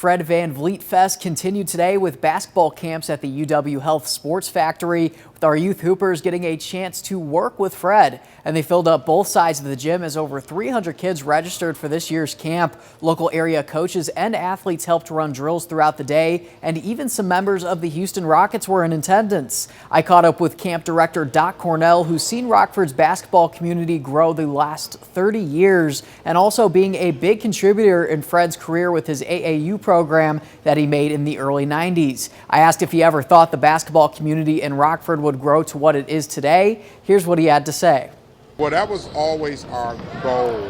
Fred VanVleet Fest continued today with basketball camps at the UW Health Sports Factory, with our youth hoopers getting a chance to work with Fred. And they filled up both sides of the gym as over 300 kids registered for this year's camp. Local area coaches and athletes helped run drills throughout the day, and even some members of the Houston Rockets were in attendance. I caught up with camp director Doc Cornell, who's seen Rockford's basketball community grow the last 30 years and also being a big contributor in Fred's career with his AAU program that he made in the early 90s. I asked if he ever thought the basketball community in Rockford would grow to what it is today. Here's what he had to say. Well, that was always our goal.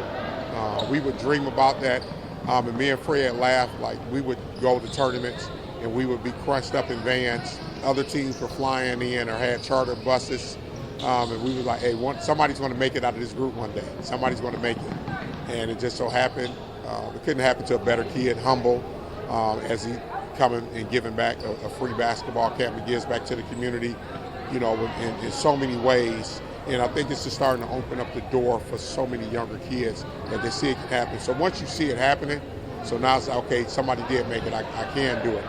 We would dream about that, and me and Fred laughed. Like, we would go to tournaments and we would be crunched up in vans. Other teams were flying in or had charter buses, and we were like, hey, somebody's going to make it out of this group one day. Somebody's going to make it. And it just so happened, it couldn't happen to a better kid, humble, as he coming and giving back a free basketball camp. He gives back to the community, you know, in so many ways. And I think it's just starting to open up the door for so many younger kids that they see it can happen. So once you see it happening, so now it's like, okay, somebody did make it, I can do it.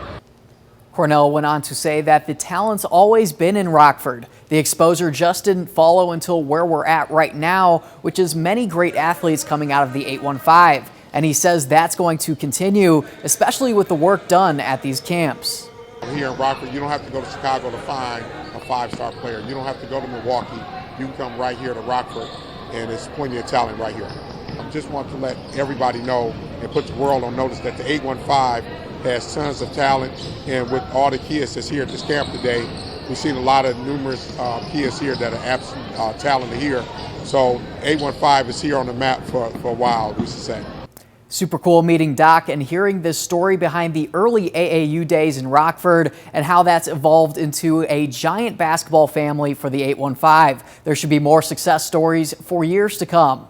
Cornell went on to say that the talent's always been in Rockford. The exposure just didn't follow until where we're at right now, which is many great athletes coming out of the 815. And he says that's going to continue, especially with the work done at these camps. Here in Rockford, you don't have to go to Chicago to find a five-star player. You don't have to go to Milwaukee. You can come right here to Rockford, and there's plenty of talent right here. I just want to let everybody know and put the world on notice that the 815 has tons of talent, and with all the kids that's here at this camp today, we've seen a lot of numerous kids here that are absolute talented here. So 815 is here on the map for a while, we should say. Super cool meeting Doc and hearing this story behind the early AAU days in Rockford and how that's evolved into a giant basketball family for the 815. There should be more success stories for years to come.